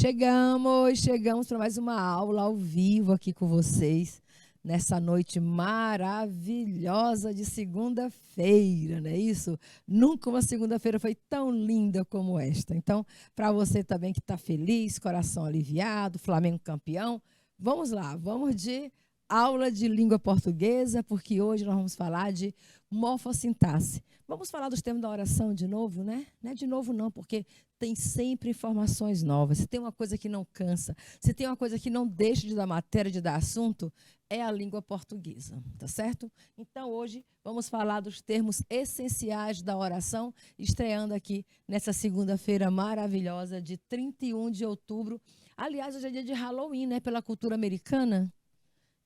Chegamos para mais uma aula ao vivo aqui com vocês, nessa noite maravilhosa de segunda-feira, não é isso? Nunca uma segunda-feira foi tão linda como esta. Então, para você também que está feliz, coração aliviado, Flamengo campeão, vamos lá, vamos de aula de língua portuguesa, porque hoje nós vamos falar de morfossintaxe. Vamos falar dos termos da oração de novo, né? Não é de novo não, porque tem sempre informações novas. Se tem uma coisa que não cansa, se tem uma coisa que não deixa de dar matéria, de dar assunto, é a língua portuguesa, tá certo? Então, hoje, vamos falar dos termos essenciais da oração, estreando aqui nessa segunda-feira maravilhosa de 31 de outubro. Aliás, hoje é dia de Halloween, né? Pela cultura americana.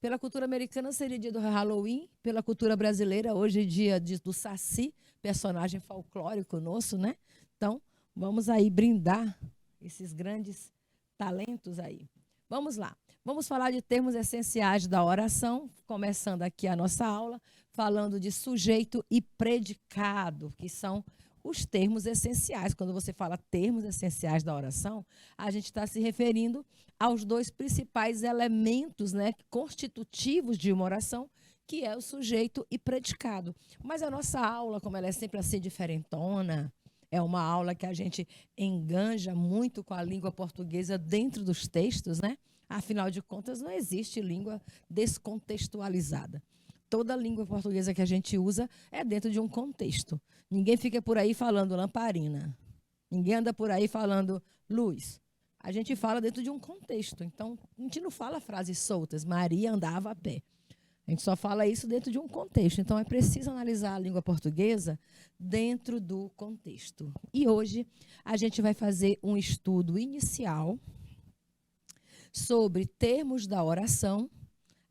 Pela cultura americana seria dia do Halloween, pela cultura brasileira, hoje é dia do Saci, personagem folclórico nosso, né? Então, vamos aí brindar esses grandes talentos aí. Vamos lá. Vamos falar de termos essenciais da oração, começando aqui a nossa aula, falando de sujeito e predicado, que são os termos essenciais. Quando você fala termos essenciais da oração, a gente está se referindo aos dois principais elementos, né, constitutivos de uma oração, que é o sujeito e predicado. Mas a nossa aula, como ela é sempre assim diferentona, é uma aula que a gente enganja muito com a língua portuguesa dentro dos textos, né? Afinal de contas, não existe língua descontextualizada. Toda língua portuguesa que a gente usa é dentro de um contexto. Ninguém fica por aí falando lamparina. Ninguém anda por aí falando luz. A gente fala dentro de um contexto. Então, a gente não fala frases soltas. Maria andava a pé. A gente só fala isso dentro de um contexto. Então, é preciso analisar a língua portuguesa dentro do contexto. E hoje, a gente vai fazer um estudo inicial sobre termos da oração,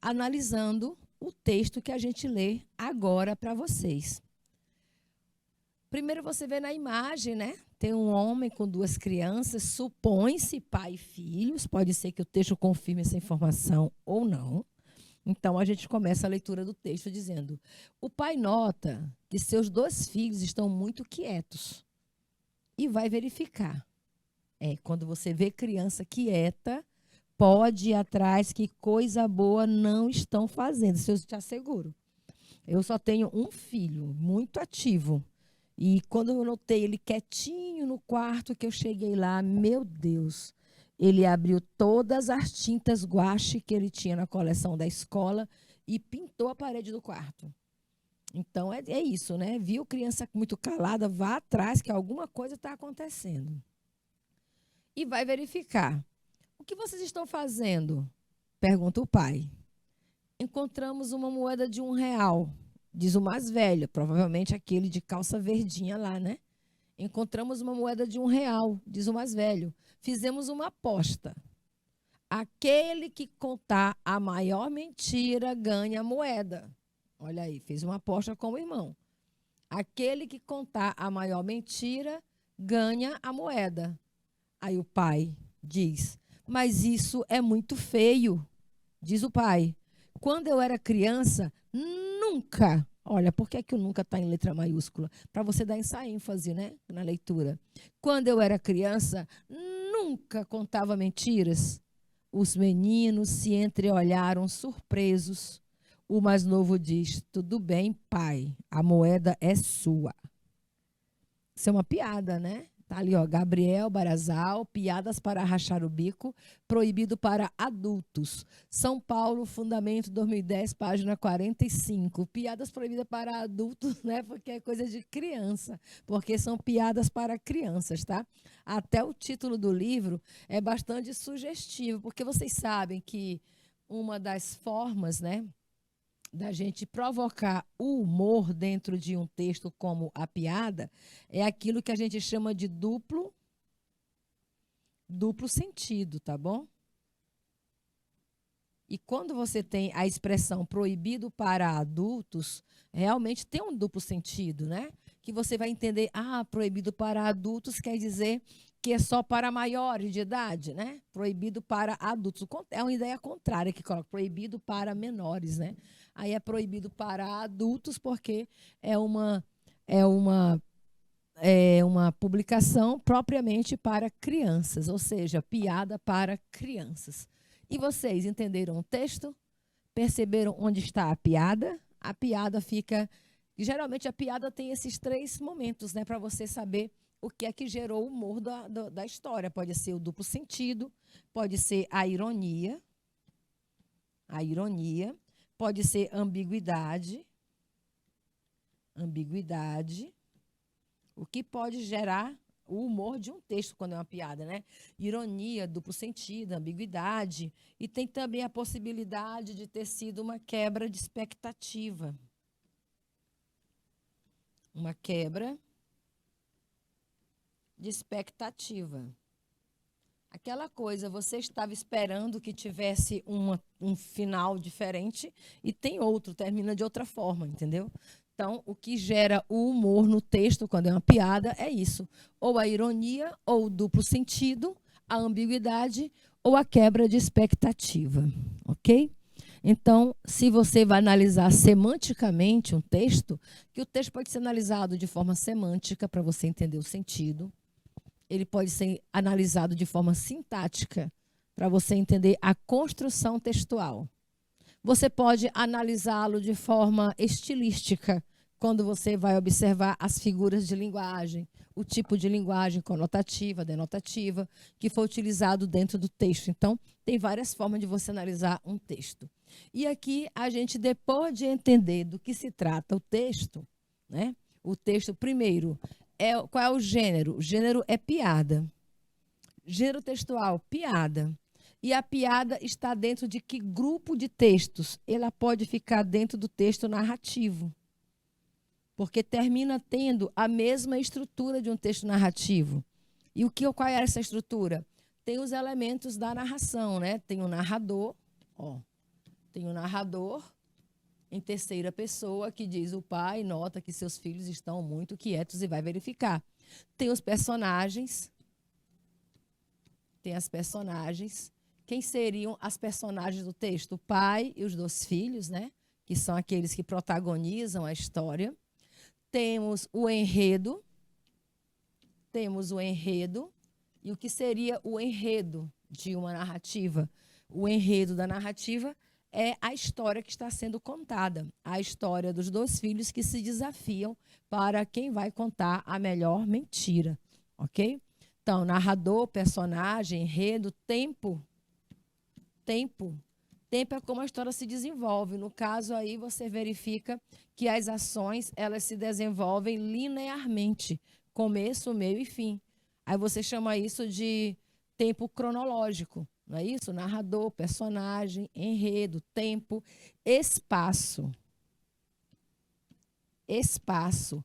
analisando o texto que a gente lê agora para vocês. Primeiro você vê na imagem, né? Tem um homem com duas crianças, supõe-se pai e filhos, pode ser que o texto confirme essa informação ou não. Então, a gente começa a leitura do texto dizendo: o pai nota que seus dois filhos estão muito quietos e vai verificar. Quando você vê criança quieta, pode ir atrás que coisa boa não estão fazendo, isso eu te asseguro. Eu só tenho um filho muito ativo. E quando eu notei ele quietinho no quarto que eu cheguei lá, meu Deus, ele abriu todas as tintas guache que ele tinha na coleção da escola e pintou a parede do quarto. Então, é isso, né? Viu criança muito calada, vá atrás que alguma coisa está acontecendo. E vai verificar. O que vocês estão fazendo? Pergunta o pai. Encontramos uma moeda de R$1, diz o mais velho, provavelmente aquele de calça verdinha lá, né? Encontramos uma moeda de R$1, diz o mais velho. Fizemos uma aposta. Aquele que contar a maior mentira ganha a moeda. Olha aí, fez uma aposta com o irmão. Aquele que contar a maior mentira ganha a moeda. Aí o pai diz: mas isso é muito feio, diz o pai. Quando eu era criança, nunca. Olha, por que o nunca está em letra maiúscula? Para você dar essa ênfase, né, na leitura. Quando eu era criança, nunca contava mentiras. Os meninos se entreolharam surpresos. O mais novo diz: tudo bem, pai, a moeda é sua. Isso é uma piada, né? Tá ali, ó, Gabriel Barazal, piadas para rachar o bico, proibido para adultos. São Paulo, Fundamento 2010, página 45. Piadas proibidas para adultos, né? Porque é coisa de criança, porque são piadas para crianças, tá? Até o título do livro é bastante sugestivo, porque vocês sabem que uma das formas, né, da gente provocar o humor dentro de um texto como a piada, é aquilo que a gente chama de duplo sentido, tá bom? E quando você tem a expressão proibido para adultos, realmente tem um duplo sentido, né? Que você vai entender, proibido para adultos quer dizer que é só para maiores de idade, né? Proibido para adultos. É uma ideia contrária que coloca proibido para menores, né? Aí é proibido para adultos porque é uma uma publicação propriamente para crianças, ou seja, piada para crianças. E vocês entenderam o texto? Perceberam onde está a piada? A piada fica... Geralmente a piada tem esses 3 momentos, né, para você saber o que é que gerou o humor da história. Pode ser o duplo sentido, pode ser a ironia, pode ser ambiguidade, o que pode gerar o humor de um texto quando é uma piada, né? Ironia, duplo sentido, ambiguidade. E tem também a possibilidade de ter sido uma quebra de expectativa. Uma quebra de expectativa. Aquela coisa, você estava esperando que tivesse um final diferente e tem outro, termina de outra forma, entendeu? Então, o que gera o humor no texto, quando é uma piada, é isso. Ou a ironia, ou o duplo sentido, a ambiguidade, ou a quebra de expectativa, ok? Então, se você vai analisar semanticamente um texto, que o texto pode ser analisado de forma semântica, para você entender o sentido. Ele pode ser analisado de forma sintática, para você entender a construção textual. Você pode analisá-lo de forma estilística, quando você vai observar as figuras de linguagem, o tipo de linguagem conotativa, denotativa, que foi utilizado dentro do texto. Então, tem várias formas de você analisar um texto. E aqui, a gente, depois de entender do que se trata o texto, né? O texto, primeiro, qual é o gênero? O gênero é piada. Gênero textual, piada. E a piada está dentro de que grupo de textos? Ela pode ficar dentro do texto narrativo, porque termina tendo a mesma estrutura de um texto narrativo. E qual é essa estrutura? Tem os elementos da narração, né? Tem o narrador, tem o narrador em terceira pessoa que diz: o pai nota que seus filhos estão muito quietos e vai verificar. Tem os personagens. Tem as personagens. Quem seriam as personagens do texto? O pai e os 2 filhos, né? Que são aqueles que protagonizam a história. Temos o enredo. E o que seria o enredo de uma narrativa? O enredo da narrativa é a história que está sendo contada. A história dos 2 filhos que se desafiam para quem vai contar a melhor mentira. Ok? Então, narrador, personagem, enredo, tempo. Tempo é como a história se desenvolve. No caso aí, você verifica que as ações, elas se desenvolvem linearmente. Começo, meio e fim. Aí você chama isso de tempo cronológico, não é isso? Narrador, personagem, enredo, tempo, espaço. Espaço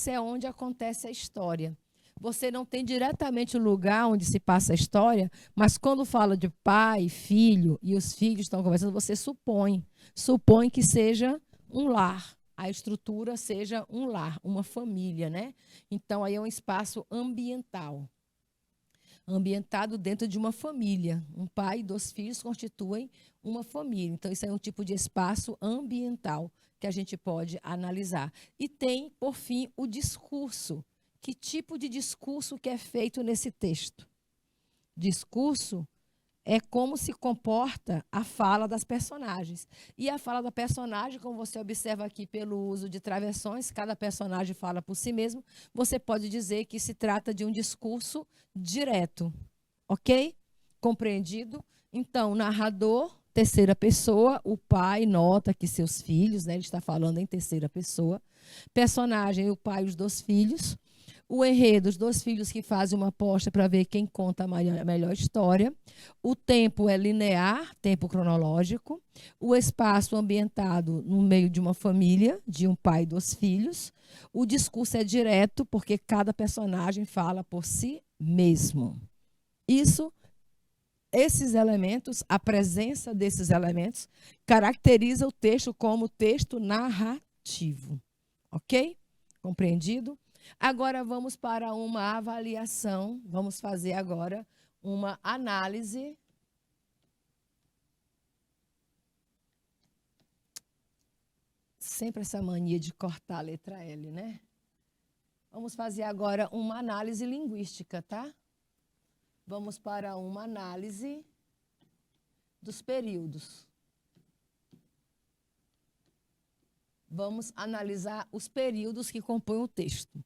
é onde acontece a história. Você não tem diretamente o lugar onde se passa a história, mas quando fala de pai, filho, e os filhos estão conversando, você supõe que seja um lar, a estrutura seja um lar, uma família, né? Então, aí é um espaço ambiental, ambientado dentro de uma família. Um pai e 2 filhos constituem uma família. Então, isso é um tipo de espaço ambiental que a gente pode analisar. E tem, por fim, o discurso. Que tipo de discurso que é feito nesse texto? Discurso é como se comporta a fala das personagens. E a fala da personagem, como você observa aqui pelo uso de travessões, cada personagem fala por si mesmo, você pode dizer que se trata de um discurso direto. Ok? Compreendido? Então, narrador, terceira pessoa, o pai nota que seus filhos, né, ele está falando em terceira pessoa. Personagem, o pai e os 2 filhos. O enredo, os 2 filhos que fazem uma aposta para ver quem conta a melhor história. O tempo é linear, tempo cronológico. O espaço ambientado no meio de uma família, de um pai e 2 filhos. O discurso é direto, porque cada personagem fala por si mesmo. Esses elementos, a presença desses elementos, caracteriza o texto como texto narrativo. Ok? Compreendido? Agora vamos para uma avaliação. Vamos fazer agora uma análise. Sempre essa mania de cortar a letra L, né? Vamos fazer agora uma análise linguística, tá? Vamos para uma análise dos períodos. Vamos analisar os períodos que compõem o texto.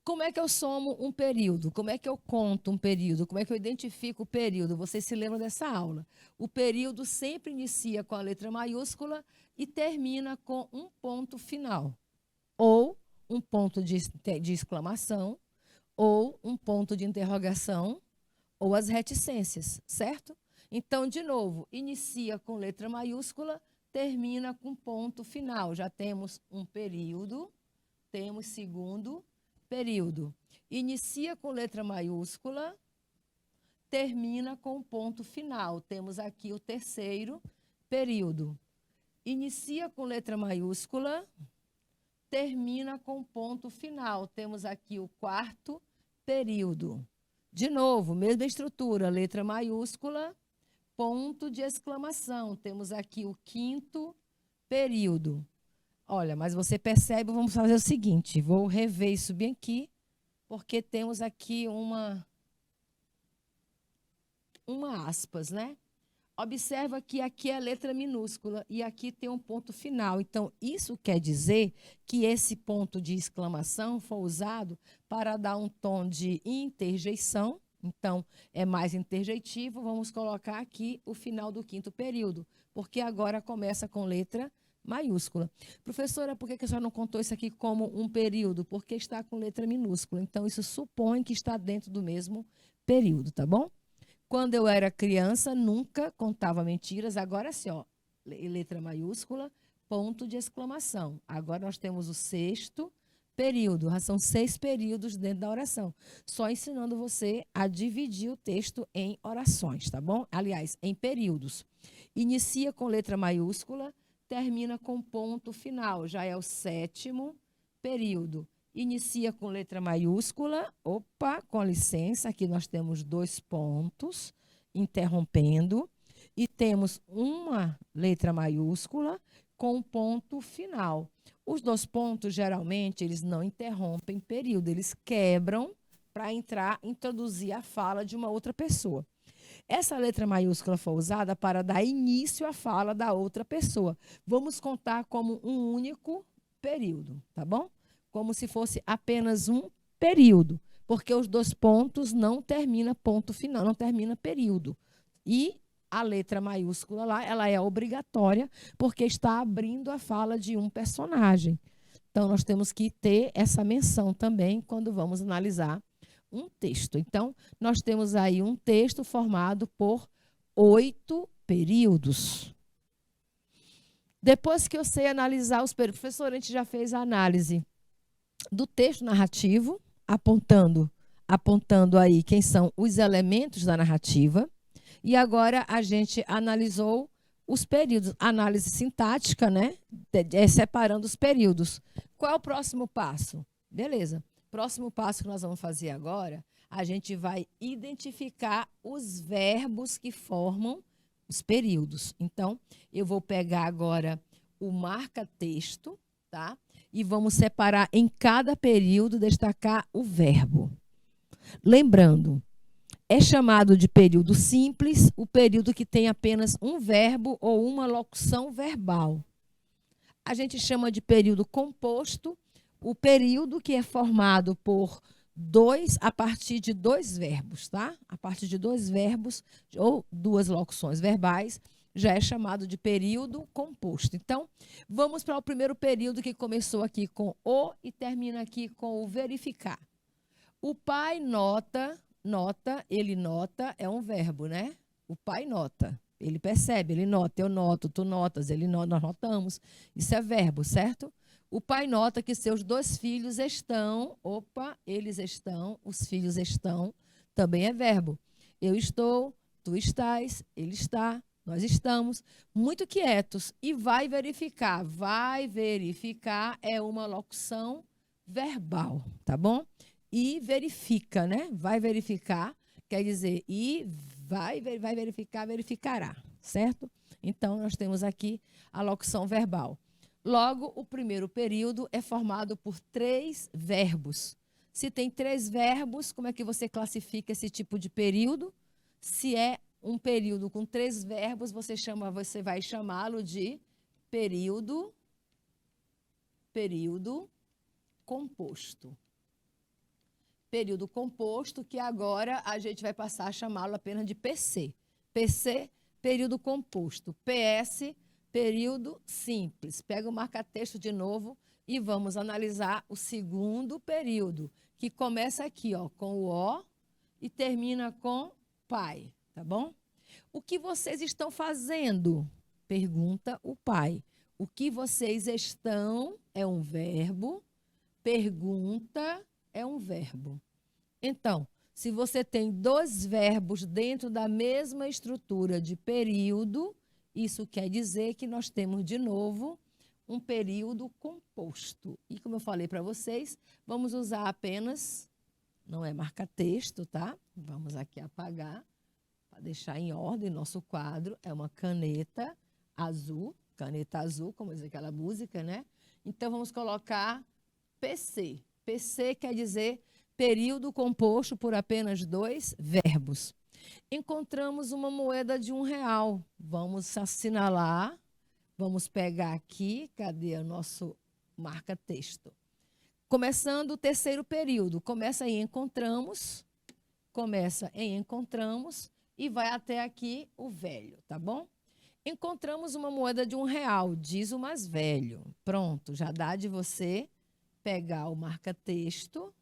Como é que eu somo um período? Como é que eu conto um período? Como é que eu identifico o período? Vocês se lembram dessa aula? O período sempre inicia com a letra maiúscula e termina com um ponto final. Ou um ponto de exclamação, ou um ponto de interrogação, ou as reticências, certo? Então, de novo, inicia com letra maiúscula, termina com ponto final. Já temos um período, temos segundo período. Inicia com letra maiúscula, termina com ponto final. Temos aqui o terceiro período. Inicia com letra maiúscula, termina com ponto final. Temos aqui o quarto período. De novo, mesma estrutura, letra maiúscula, ponto de exclamação. Temos aqui o quinto período. Olha, mas você percebe, vamos fazer o seguinte, vou rever isso bem aqui, porque temos aqui uma aspas, né? Observa que aqui é a letra minúscula e aqui tem um ponto final. Então, isso quer dizer que esse ponto de exclamação foi usado para dar um tom de interjeição. Então, é mais interjetivo. Vamos colocar aqui o final do quinto período, porque agora começa com letra maiúscula. Professora, por que a senhora não contou isso aqui como um período? Porque está com letra minúscula. Então, isso supõe que está dentro do mesmo período, tá bom? Quando eu era criança, nunca contava mentiras. Agora sim, ó, letra maiúscula, ponto de exclamação. Agora nós temos o sexto período. São 6 períodos dentro da oração. Só ensinando você a dividir o texto em orações, tá bom? Aliás, em períodos. Inicia com letra maiúscula, termina com ponto final. Já é o 7º período. Inicia com letra maiúscula, opa, com licença, aqui nós temos 2 pontos, interrompendo, e temos uma letra maiúscula com ponto final. Os 2 pontos, geralmente, eles não interrompem período, eles quebram para introduzir a fala de uma outra pessoa. Essa letra maiúscula foi usada para dar início à fala da outra pessoa. Vamos contar como um único período, tá bom? Como se fosse apenas um período, porque os 2 pontos não termina ponto final, não termina período. E a letra maiúscula lá, ela é obrigatória, porque está abrindo a fala de um personagem. Então, nós temos que ter essa menção também quando vamos analisar um texto. Então, nós temos aí um texto formado por 8 períodos. Depois que eu sei analisar os períodos, professor, a gente já fez a análise do texto narrativo, apontando aí quem são os elementos da narrativa. E agora a gente analisou os períodos, análise sintática, né? Separando os períodos. Qual é o próximo passo? Beleza. Próximo passo que nós vamos fazer agora, a gente vai identificar os verbos que formam os períodos. Então, eu vou pegar agora o marca-texto, tá? E vamos separar em cada período, destacar o verbo. Lembrando, é chamado de período simples o período que tem apenas um verbo ou uma locução verbal. A gente chama de período composto o período que é formado por a partir de 2 verbos, tá? A partir de 2 verbos ou 2 locuções verbais, já é chamado de período composto. Então, vamos para o primeiro período que começou aqui com o e termina aqui com o verificar. O pai nota, ele nota, é um verbo, né? O pai nota, ele percebe, ele nota, eu noto, tu notas, ele nota, nós notamos. Isso é verbo, certo? O pai nota que seus 2 filhos estão, eles estão, os filhos estão, também é verbo. Eu estou, tu estás, ele está, nós estamos muito quietos e vai verificar. Vai verificar é uma locução verbal, tá bom? E verifica, né? Vai verificar, quer dizer, e vai verificar, verificará, certo? Então, nós temos aqui a locução verbal. Logo, o primeiro período é formado por 3 verbos. Se tem 3 verbos, como é que você classifica esse tipo de período? Se é um período com 3 verbos, você vai chamá-lo de período composto. Período composto, que agora a gente vai passar a chamá-lo apenas de PC. PC, período composto. PS, período simples. Pega o marca-texto de novo e vamos analisar o segundo período, que começa aqui, ó, com o O e termina com pai, tá bom? O que vocês estão fazendo? Pergunta o pai. O que vocês estão é um verbo, pergunta é um verbo. Então, se você tem 2 verbos dentro da mesma estrutura de período, isso quer dizer que nós temos, de novo, um período composto. E como eu falei para vocês, vamos usar apenas, não é marca-texto, tá? Vamos aqui apagar, para deixar em ordem nosso quadro. É uma caneta azul, como diz aquela música, né? Então, vamos colocar PC. PC quer dizer período composto por apenas 2 verbos. Encontramos uma moeda de R$1. Vamos assinalar. Vamos pegar aqui. Cadê o nosso marca-texto? Começando o terceiro período. Começa em encontramos. E vai até aqui o velho, tá bom? Encontramos uma moeda de R$1, diz o mais velho. Pronto, já dá de você pegar o marca-texto.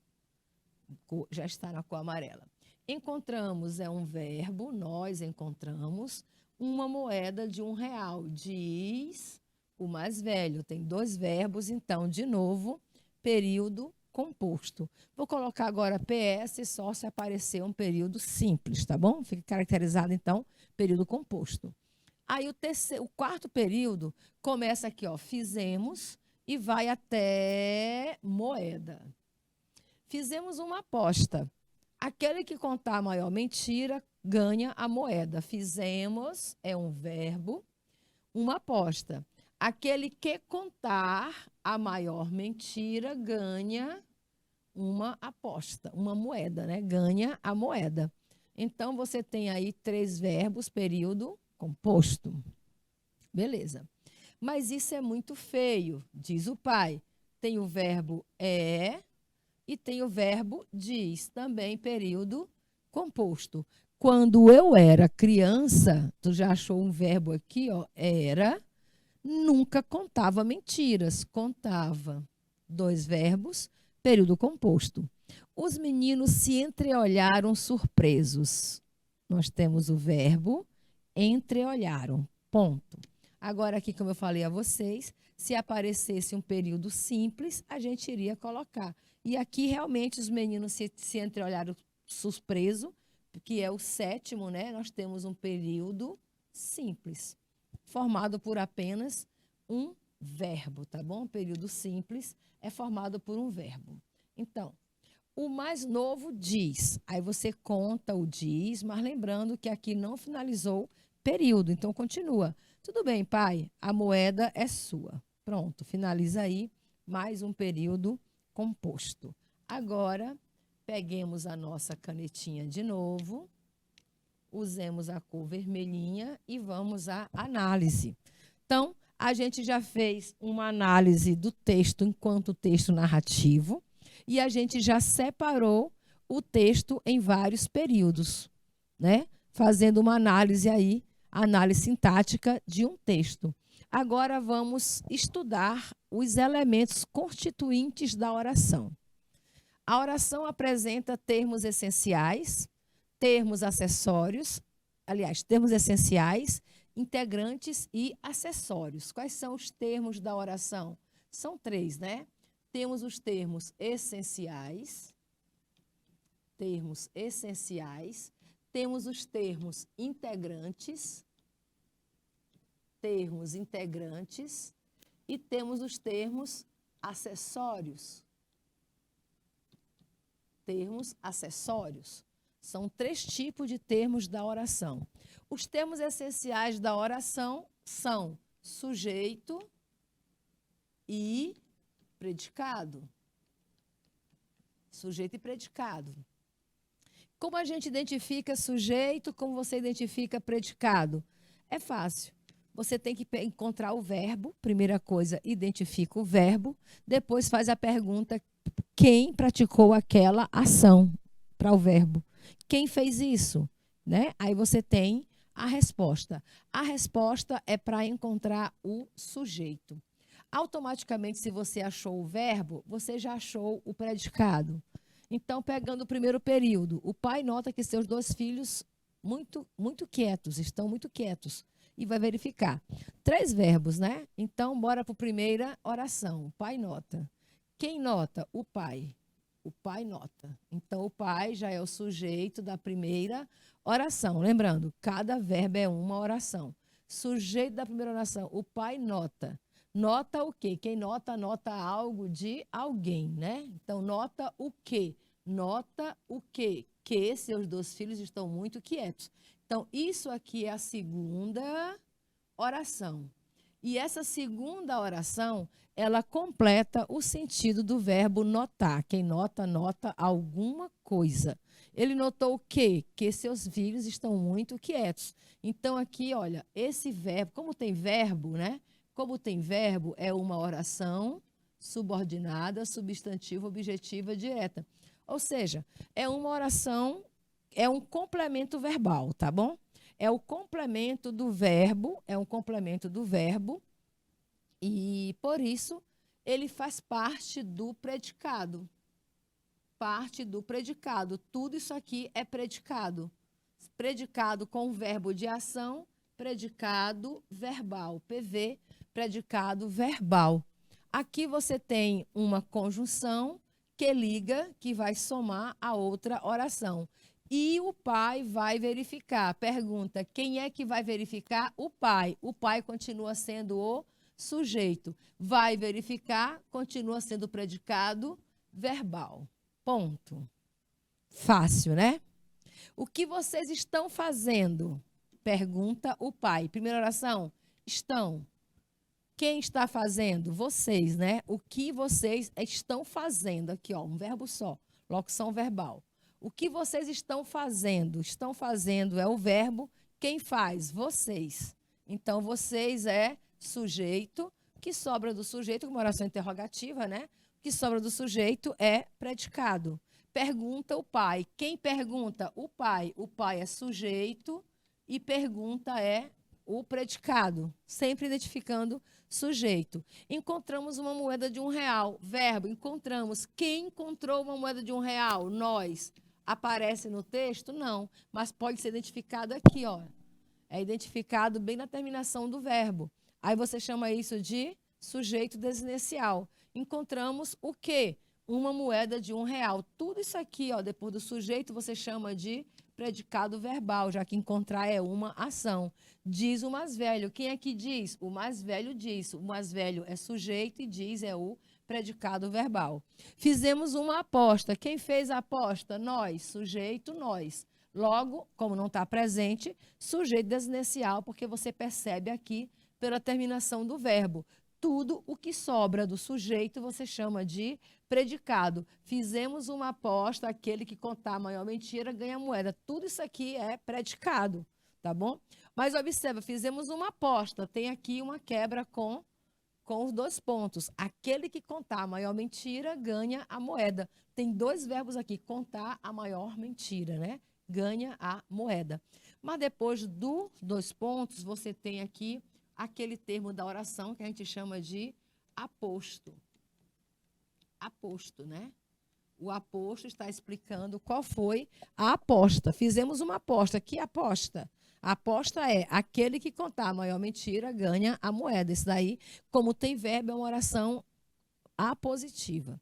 Já está na cor amarela. Encontramos é um verbo, nós encontramos uma moeda de R$1, diz o mais velho. Tem 2 verbos, então, de novo, período composto. Vou colocar agora PS só se aparecer um período simples, tá bom? Fica caracterizado, então, período composto. Aí o quarto período começa aqui, ó, fizemos e vai até moeda. Fizemos uma aposta. Aquele que contar a maior mentira ganha a moeda. Fizemos é um verbo, uma aposta. Aquele que contar a maior mentira ganha uma aposta, uma moeda, né? Ganha a moeda. Então, você tem aí 3 verbos, período composto. Beleza. Mas isso é muito feio, diz o pai. Tem o verbo é e tem o verbo diz, também período composto. Quando eu era criança, tu já achou um verbo aqui, ó, era, nunca contava mentiras, contava. 2 verbos, período composto. Os meninos se entreolharam surpresos. Nós temos o verbo entreolharam, ponto. Agora aqui, como eu falei a vocês, se aparecesse um período simples, a gente iria colocar. E aqui, realmente, os meninos se entreolharam surpreso, que é o 7º, né? Nós temos um período simples, formado por apenas um verbo, tá bom? O período simples é formado por um verbo. Então, o mais novo diz. Aí você conta o diz, mas lembrando que aqui não finalizou período, então continua. Tudo bem, pai, a moeda é sua. Pronto, finaliza aí mais um período composto. Agora, peguemos a nossa canetinha de novo, usemos a cor vermelhinha e vamos à análise. Então, a gente já fez uma análise do texto enquanto texto narrativo e a gente já separou o texto em vários períodos, né? Fazendo uma análise aí, análise sintática de um texto. Agora vamos estudar os elementos constituintes da oração. A oração apresenta termos essenciais, termos acessórios, aliás, termos essenciais, integrantes e acessórios. Quais são os termos da oração? São 3, né? Temos os termos essenciais, temos os termos integrantes, e temos os termos acessórios. Termos acessórios. São 3 tipos de termos da oração. Os termos essenciais da oração são sujeito e predicado. Sujeito e predicado. Como a gente identifica sujeito, como você identifica predicado? É fácil. Você tem que encontrar o verbo, primeira coisa, identifica o verbo, depois faz a pergunta quem praticou aquela ação para o verbo. Quem fez isso? Né? Aí você tem a resposta. A resposta é para encontrar o sujeito. Automaticamente, se você achou o verbo, você já achou o predicado. Então, pegando o primeiro período, o pai nota que seus 2 filhos muito quietos, estão muito quietos. E vai verificar. 3 verbos, né? Então, bora para a primeira oração. O pai nota. Quem nota? O pai. O pai nota. Então, o pai já é o sujeito da primeira oração. Lembrando, cada verbo é uma oração. Sujeito da primeira oração, o pai nota. Nota o quê? Quem nota, nota algo de alguém, né? Então, nota o quê? Nota o quê? Que seus 2 filhos estão muito quietos. Então, isso aqui é a segunda oração. E essa segunda oração, ela completa o sentido do verbo notar. Quem nota, nota alguma coisa. Ele notou o quê? Que seus filhos estão muito quietos. Então, aqui, olha, esse verbo, como tem verbo, né? Como tem verbo, é uma oração subordinada, substantiva, objetiva, direta. Ou seja, é uma oração, é um complemento verbal, tá bom? É o complemento do verbo, e, por isso, ele faz parte do predicado. Parte do predicado. Tudo isso aqui é predicado. Predicado com o verbo de ação, predicado verbal. PV, predicado verbal. Aqui você tem uma conjunção que liga, que vai somar a outra oração. E o pai vai verificar. Pergunta, quem é que vai verificar? O pai. O pai continua sendo o sujeito. Vai verificar, continua sendo predicado verbal. Ponto. Fácil, né? O que vocês estão fazendo? Pergunta o pai. Primeira oração, estão. Quem está fazendo? Vocês, né? O que vocês estão fazendo? Aqui, ó, um verbo só. Locução verbal. O que vocês estão fazendo? Estão fazendo é o verbo. Quem faz? Vocês. Então, vocês é sujeito. O que sobra do sujeito, como oração interrogativa, né? O que sobra do sujeito é predicado. Pergunta o pai. Quem pergunta? O pai. O pai é sujeito e pergunta é o predicado. Sempre identificando sujeito. Encontramos uma moeda de R$1. Verbo, encontramos. Quem encontrou uma moeda de R$1? Nós. Aparece no texto? Não, mas pode ser identificado aqui, ó. É identificado bem na terminação do verbo. Aí você chama isso de sujeito desinencial. Encontramos o quê? Uma moeda de R$1. Tudo isso aqui, ó, depois do sujeito, você chama de predicado verbal, já que encontrar é uma ação. Diz o mais velho. Quem é que diz? O mais velho diz. O mais velho é sujeito e diz é o predicado verbal. Fizemos uma aposta. Quem fez a aposta? Nós. Sujeito, nós. Logo, como não está presente, sujeito desinencial, porque você percebe aqui pela terminação do verbo. Tudo o que sobra do sujeito você chama de predicado. Fizemos uma aposta, aquele que contar a maior mentira ganha moeda. Tudo isso aqui é predicado, tá bom? Mas observa, fizemos uma aposta. Tem aqui uma quebra com os 2 pontos. Aquele que contar a maior mentira ganha a moeda. Tem 2 verbos aqui, contar a maior mentira, né? Ganha a moeda. Mas depois dos 2 pontos, você tem aqui aquele termo da oração que a gente chama de aposto. Aposto, né? O aposto está explicando qual foi a aposta. Fizemos uma aposta. Que aposta? A aposta é aquele que contar a maior mentira ganha a moeda. Isso daí, como tem verbo, é uma oração apositiva.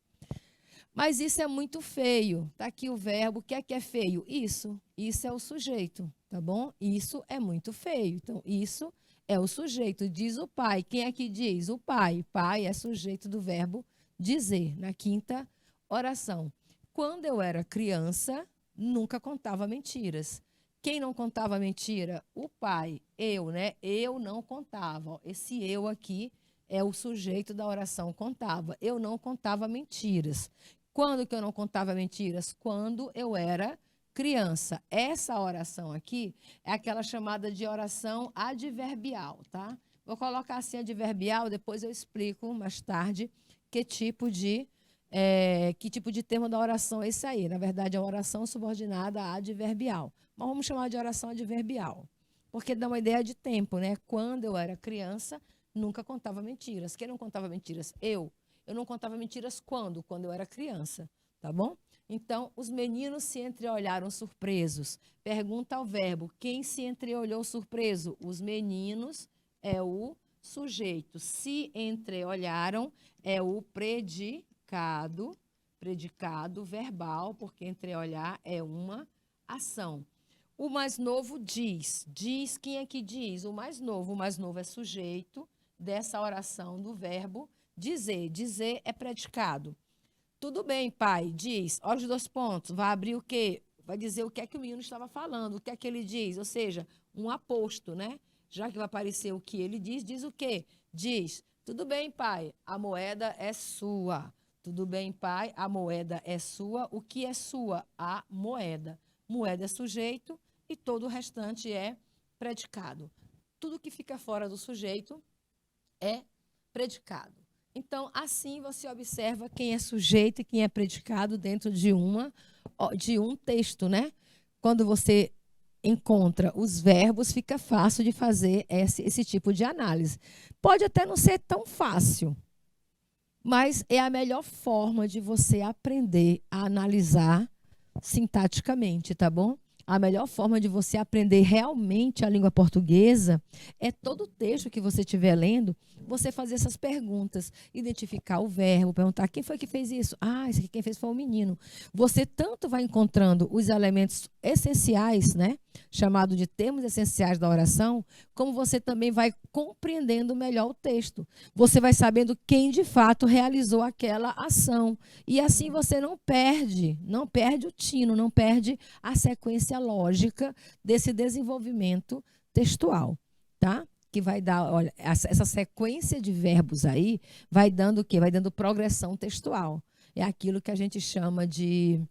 Mas isso é muito feio. Está aqui o verbo. O que é feio? Isso. Isso é o sujeito, tá bom? Isso é muito feio. Então, isso é o sujeito. Diz o pai. Quem é que diz? O pai. Pai é sujeito do verbo dizer, na quinta oração. Quando eu era criança, nunca contava mentiras. Quem não contava mentira? O pai. Eu, né? Eu não contava. Esse eu aqui é o sujeito da oração contava. Eu não contava mentiras. Quando que eu não contava mentiras? Quando eu era criança. Essa oração aqui é aquela chamada de oração adverbial, tá? Vou colocar assim adverbial, depois eu explico mais tarde que tipo de termo da oração é esse aí. Na verdade, é uma oração subordinada a adverbial. Mas vamos chamar de oração adverbial, porque dá uma ideia de tempo, né? Quando eu era criança, nunca contava mentiras. Quem não contava mentiras? Eu. Eu não contava mentiras quando? Quando eu era criança, tá bom? Então, os meninos se entreolharam surpresos. Pergunta ao verbo, quem se entreolhou surpreso? Os meninos é o sujeito. Se entreolharam é o predicado verbal, porque entreolhar é uma ação. O mais novo diz. Diz, quem é que diz? O mais novo. O mais novo é sujeito dessa oração do verbo dizer. Dizer é predicado. Tudo bem, pai, diz. Olha os 2 pontos. Vai abrir o quê? Vai dizer o que é que o menino estava falando, o que é que ele diz. Ou seja, um aposto, né? Já que vai aparecer o que ele diz, diz o quê? Diz, tudo bem, pai, a moeda é sua. Tudo bem, pai, a moeda é sua. O que é sua? A moeda. Moeda é sujeito e todo o restante é predicado. Tudo que fica fora do sujeito é predicado. Então, assim você observa quem é sujeito e quem é predicado dentro de um texto, né? Quando você encontra os verbos, fica fácil de fazer esse tipo de análise. Pode até não ser tão fácil, mas é a melhor forma de você aprender a analisar sintaticamente, tá bom? A melhor forma de você aprender realmente a língua portuguesa é todo o texto que você estiver lendo, você fazer essas perguntas, identificar o verbo, perguntar quem foi que fez isso? Ah, esse aqui quem fez foi o menino. Você tanto vai encontrando os elementos essenciais, né, chamado de termos essenciais da oração, como você também vai compreendendo melhor o texto. Você vai sabendo quem de fato realizou aquela ação. E assim você não perde o tino, não perde a sequência lógica desse desenvolvimento textual, tá? Que vai dar, olha, essa sequência de verbos aí vai dando o quê? Vai dando progressão textual. É aquilo que a gente chama de,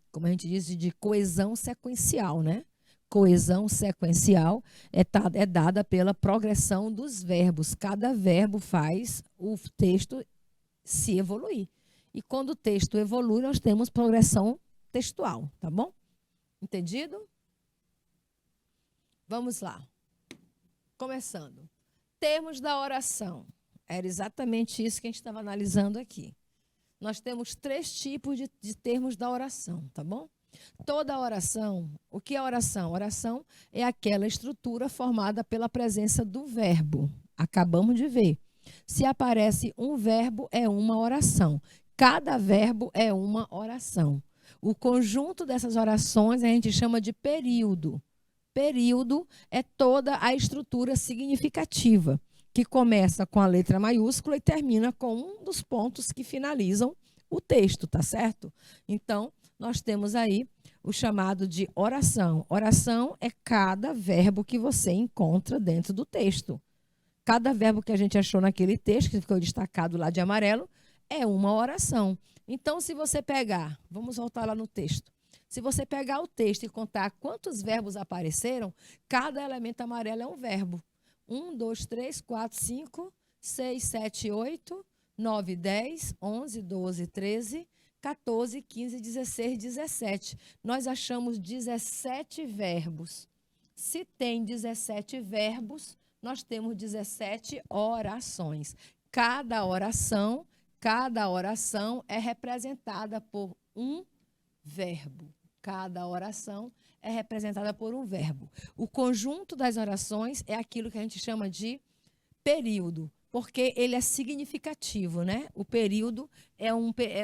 como a gente diz, de coesão sequencial, né? Coesão sequencial é dada pela progressão dos verbos. Cada verbo faz o texto se evoluir. E quando o texto evolui, nós temos progressão textual, tá bom? Entendido? Vamos lá. Começando. Termos da oração. Era exatamente isso que a gente estava analisando aqui. Nós temos 3 tipos de termos da oração, tá bom? Toda oração, o que é oração? Oração é aquela estrutura formada pela presença do verbo. Acabamos de ver. Se aparece um verbo, é uma oração. Cada verbo é uma oração. O conjunto dessas orações a gente chama de período. Período é toda a estrutura significativa, que começa com a letra maiúscula e termina com um dos pontos que finalizam o texto, tá certo? Então, nós temos aí o chamado de oração. Oração é cada verbo que você encontra dentro do texto. Cada verbo que a gente achou naquele texto, que ficou destacado lá de amarelo, é uma oração. Então, se você pegar, vamos voltar lá no texto. Se você pegar o texto e contar quantos verbos apareceram, cada elemento amarelo é um verbo. 1, 2, 3, 4, 5, 6, 7, 8, 9, 10, 11, 12, 13, 14, 15, 16, 17. Nós achamos 17 verbos. Se tem 17 verbos, nós temos 17 orações. Cada oração é representada por um verbo. Cada oração é representada por um verbo. O conjunto das orações é aquilo que a gente chama de período, porque ele é significativo, né? O período é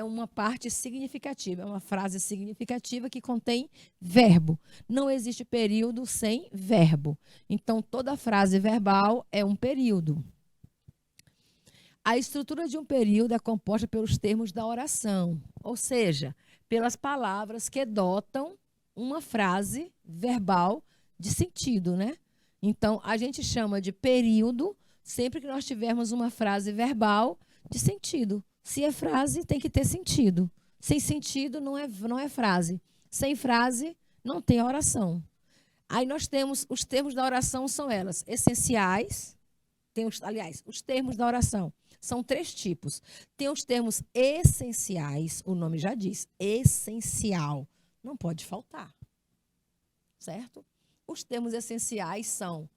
uma parte significativa, é uma frase significativa que contém verbo. Não existe período sem verbo. Então, toda frase verbal é um período. A estrutura de um período é composta pelos termos da oração, ou seja, pelas palavras que dotam uma frase verbal de sentido, né? Então, a gente chama de período sempre que nós tivermos uma frase verbal de sentido. Se é frase, tem que ter sentido. Sem sentido, não é frase. Sem frase, não tem oração. Aí nós temos, os termos da oração são elas, essenciais. Os termos da oração são 3 tipos. Tem os termos essenciais, o nome já diz, essencial. Não pode faltar. Certo? Os termos essenciais são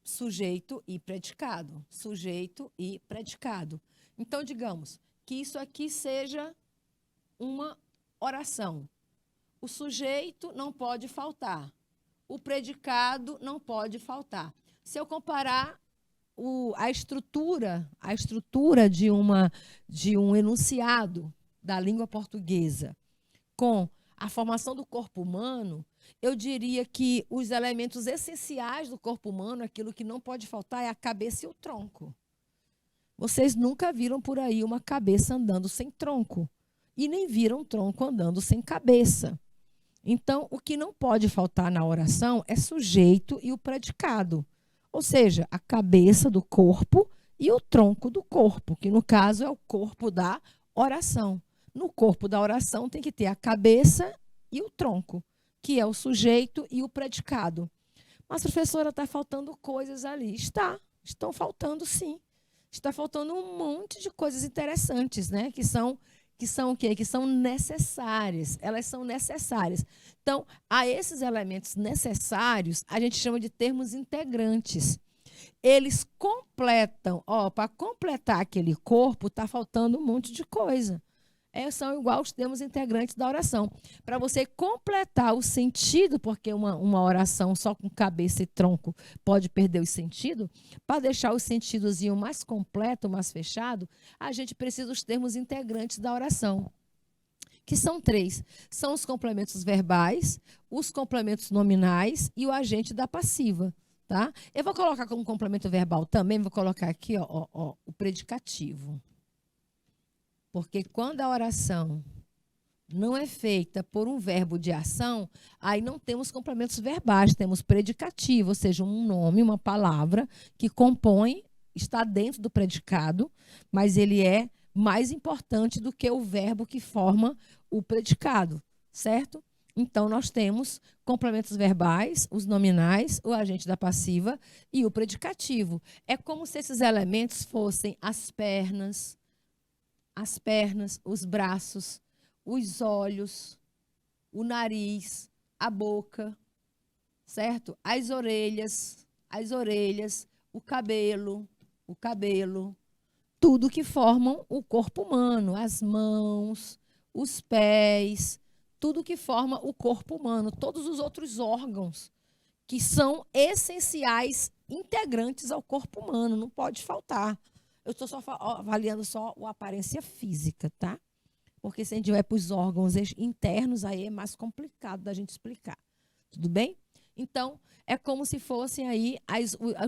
sujeito e predicado. Sujeito e predicado. Então, digamos que isso aqui seja uma oração. O sujeito não pode faltar. O predicado não pode faltar. Se eu comparar a estrutura de um enunciado da língua portuguesa com a formação do corpo humano, eu diria que os elementos essenciais do corpo humano, aquilo que não pode faltar, é a cabeça e o tronco. Vocês nunca viram por aí uma cabeça andando sem tronco. E nem viram um tronco andando sem cabeça. Então, o que não pode faltar na oração é sujeito e o predicado. Ou seja, a cabeça do corpo e o tronco do corpo, que no caso é o corpo da oração. No corpo da oração tem que ter a cabeça e o tronco, que é o sujeito e o predicado. Mas, professora, está faltando coisas ali. Estão faltando sim. Está faltando um monte de coisas interessantes, né? Que são o quê? Que são necessárias. Elas são necessárias. Então, a esses elementos necessários, a gente chama de termos integrantes. Eles completam, para completar aquele corpo, está faltando um monte de coisa. São igual os termos integrantes da oração. Para você completar o sentido, porque uma oração só com cabeça e tronco pode perder o sentido, para deixar os sentidos mais completo, mais fechado, a gente precisa dos termos integrantes da oração, que são 3. São os complementos verbais, os complementos nominais e o agente da passiva. Tá? Eu vou colocar como complemento verbal também, vou colocar aqui o predicativo. Porque quando a oração não é feita por um verbo de ação, aí não temos complementos verbais, temos predicativo, ou seja, um nome, uma palavra que compõe, está dentro do predicado, mas ele é mais importante do que o verbo que forma o predicado, certo? Então, nós temos complementos verbais, os nominais, o agente da passiva e o predicativo. É como se esses elementos fossem as pernas, os braços, os olhos, o nariz, a boca, certo? As orelhas, o cabelo, tudo que formam o corpo humano, as mãos, os pés, tudo que forma o corpo humano, todos os outros órgãos que são essenciais, integrantes ao corpo humano, não pode faltar. Eu estou só avaliando só a aparência física, tá? Porque se a gente vai para os órgãos internos, aí é mais complicado da gente explicar. Tudo bem? Então, é como se fossem aí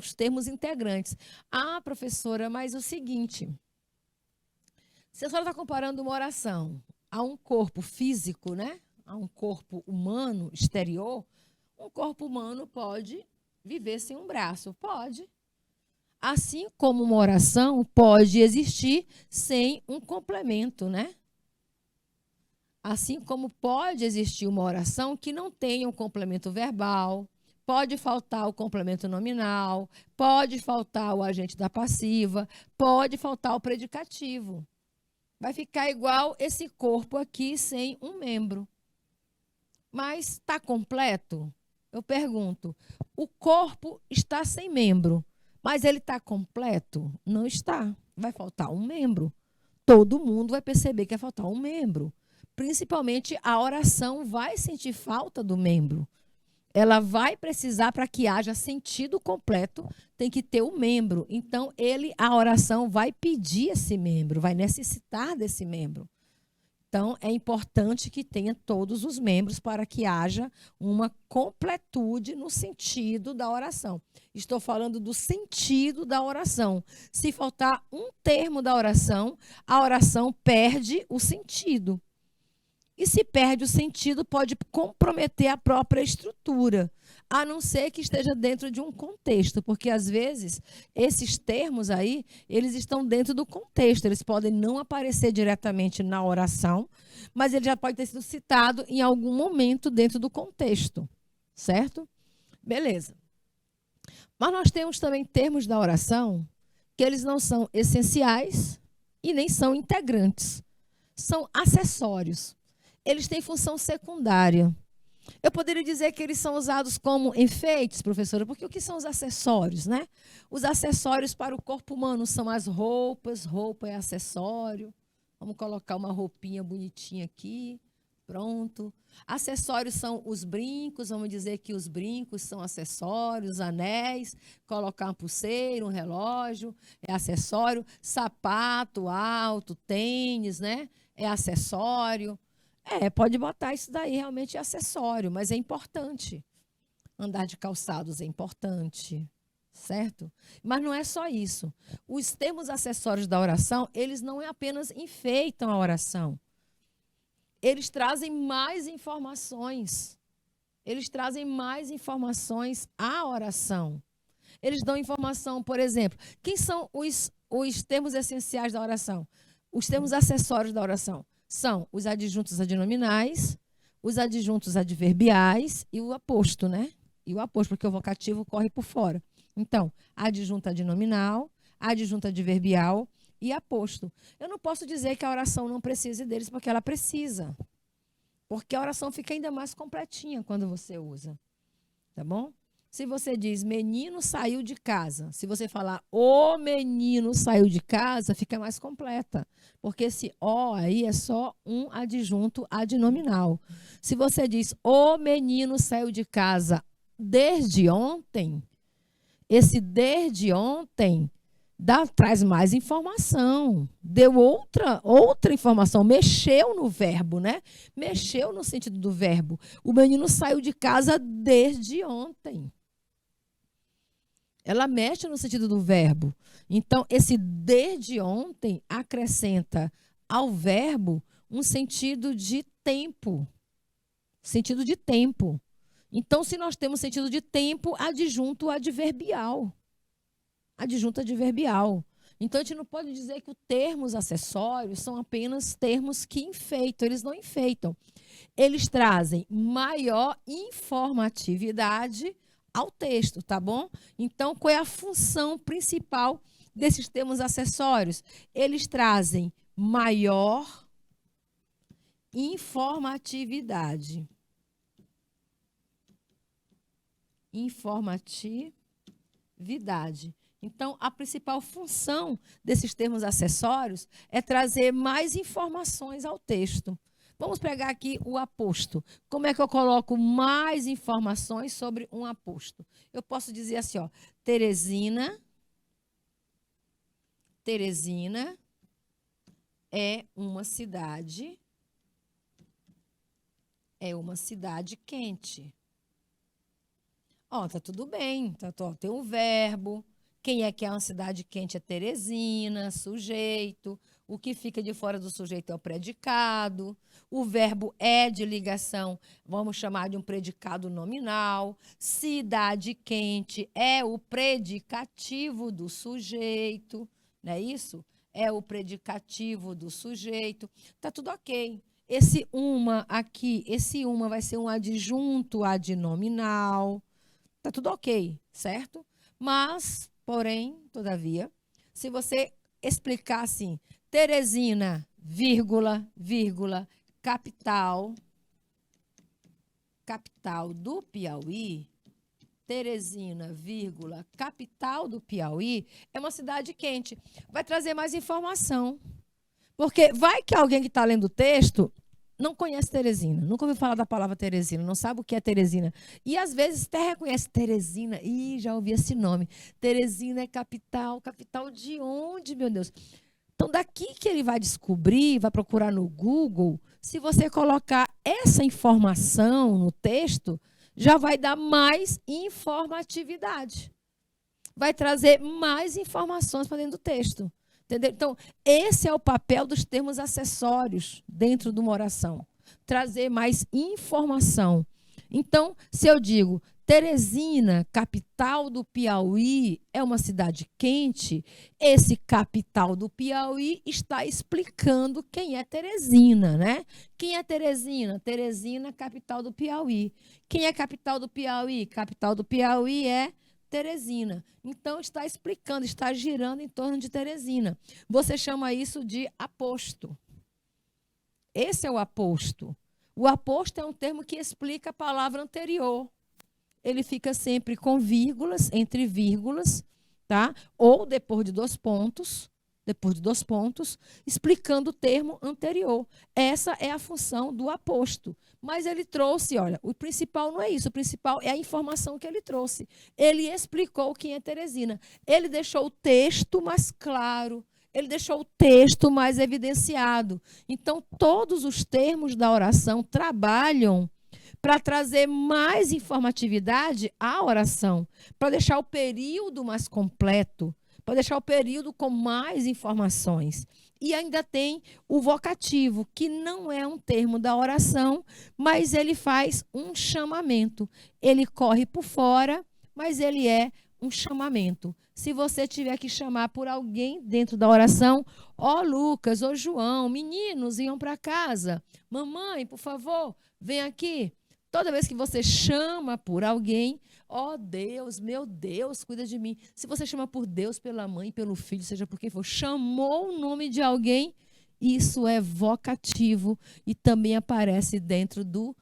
os termos integrantes. Ah, professora, mas o seguinte, se a senhora está comparando uma oração a um corpo físico, né? A um corpo humano exterior, um corpo humano pode viver sem um braço? Pode. Assim como uma oração pode existir sem um complemento, né? Assim como pode existir uma oração que não tenha um complemento verbal, pode faltar o complemento nominal, pode faltar o agente da passiva, pode faltar o predicativo. Vai ficar igual esse corpo aqui sem um membro. Mas está completo? Eu pergunto, o corpo está sem membro, mas ele está completo? Não está. Vai faltar um membro. Todo mundo vai perceber que vai faltar um membro. Principalmente a oração vai sentir falta do membro. Ela vai precisar, para que haja sentido completo, tem que ter um membro. Então, a oração vai pedir esse membro, vai necessitar desse membro. Então, é importante que tenha todos os membros para que haja uma completude no sentido da oração. Estou falando do sentido da oração. Se faltar um termo da oração, a oração perde o sentido. E se perde o sentido, pode comprometer a própria estrutura, a não ser que esteja dentro de um contexto, porque às vezes esses termos aí, eles estão dentro do contexto, eles podem não aparecer diretamente na oração, mas ele já pode ter sido citado em algum momento dentro do contexto, certo? Beleza. Mas nós temos também termos da oração que eles não são essenciais e nem são integrantes, são acessórios. Eles têm função secundária. Eu poderia dizer que eles são usados como enfeites, professora, porque o que são os acessórios, né? Os acessórios para o corpo humano são as roupas, roupa é acessório. Vamos colocar uma roupinha bonitinha aqui, pronto. Acessórios são os brincos, vamos dizer que os brincos são acessórios, anéis, colocar uma pulseira, um relógio, é acessório. Sapato alto, tênis, né? É acessório. Pode botar isso daí, realmente é acessório, mas é importante. Andar de calçados é importante, certo? Mas não é só isso. Os termos acessórios da oração, eles não apenas enfeitam a oração. Eles trazem mais informações. Eles trazem mais informações à oração. Eles dão informação, por exemplo, quem são os termos essenciais da oração? Os termos acessórios da oração são os adjuntos adnominais, os adjuntos adverbiais e o aposto, né? E o aposto, porque o vocativo corre por fora. Então, adjunto adnominal, adjunto adverbial e aposto. Eu não posso dizer que a oração não precise deles, porque ela precisa. Porque a oração fica ainda mais completinha quando você usa. Tá bom? Se você diz, menino saiu de casa. Se você falar, o menino saiu de casa, fica mais completa. Porque esse o aí é só um adjunto adnominal. Se você diz, o menino saiu de casa desde ontem, esse desde ontem traz mais informação. Deu outra informação. Mexeu no verbo, né? Mexeu no sentido do verbo. O menino saiu de casa desde ontem. Ela mexe no sentido do verbo. Então, esse desde ontem acrescenta ao verbo um sentido de tempo. Sentido de tempo. Então, se nós temos sentido de tempo, adjunto adverbial. Adjunto adverbial. Então, a gente não pode dizer que os termos acessórios são apenas termos que enfeitam. Eles não enfeitam. Eles trazem maior informatividade ao texto, tá bom? Então, qual é a função principal desses termos acessórios? Eles trazem maior informatividade. Informatividade. Então, a principal função desses termos acessórios é trazer mais informações ao texto. Vamos pegar aqui o aposto. Como é que eu coloco mais informações sobre um aposto? Eu posso dizer assim, ó, Teresina é uma cidade quente. Ó, tá tudo bem, tem um verbo. Quem é que é uma cidade quente é Teresina, sujeito. O que fica de fora do sujeito é o predicado. O verbo é de ligação, vamos chamar de um predicado nominal. Cidade quente é o predicativo do sujeito, não é isso? É o predicativo do sujeito. Tá tudo ok. Esse uma aqui, esse uma vai ser um adjunto adnominal. Tá tudo ok, certo? Mas, porém, todavia, se você explicar assim, Teresina, vírgula, capital do Piauí, Teresina, vírgula, capital do Piauí, é uma cidade quente. Vai trazer mais informação. Porque vai que alguém que está lendo o texto não conhece Teresina, nunca ouviu falar da palavra Teresina, não sabe o que é Teresina. E, às vezes, até reconhece Teresina. Ih, já ouvi esse nome. Teresina é capital. Capital de onde, meu Deus? Então, daqui que ele vai descobrir, vai procurar no Google, se você colocar essa informação no texto, já vai dar mais informatividade. Vai trazer mais informações para dentro do texto. Entendeu? Então, esse é o papel dos termos acessórios dentro de uma oração. trazer mais informação. Então, se eu digo Teresina, capital do Piauí, é uma cidade quente, esse capital do Piauí está explicando quem é Teresina, né? Quem é Teresina? Teresina, capital do Piauí. Quem é capital do Piauí? Capital do Piauí é Teresina. Então, está explicando, está girando em torno de Teresina. Você chama isso de aposto. Esse é o aposto. O aposto é um termo que explica a palavra anterior. Ele fica sempre com vírgulas, entre vírgulas, tá? Ou depois de dois pontos, explicando o termo anterior. Essa é a função do aposto. Mas ele trouxe, olha, o principal não é isso, o principal é a informação que ele trouxe. Ele explicou quem é Teresina. Ele deixou o texto mais claro, ele deixou o texto mais evidenciado. Então, todos os termos da oração trabalham para trazer mais informatividade à oração, para deixar o período mais completo, para deixar o período com mais informações. E ainda tem o vocativo, que não é um termo da oração, mas ele faz um chamamento. Ele corre por fora, mas ele é um chamamento. Se você tiver que chamar por alguém dentro da oração, ó Lucas, ó João, meninos, iam para casa. Mamãe, por favor, vem aqui. Toda vez que você chama por alguém, ó Deus, meu Deus, cuida de mim. Se você chama por Deus, pela mãe, pelo filho, seja por quem for, chamou o nome de alguém, isso é vocativo e também aparece dentro do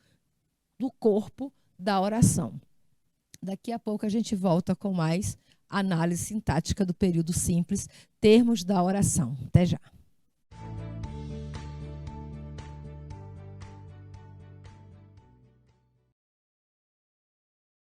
corpo da oração. Daqui a pouco a gente volta com mais análise sintática do período simples, termos da oração. Até já.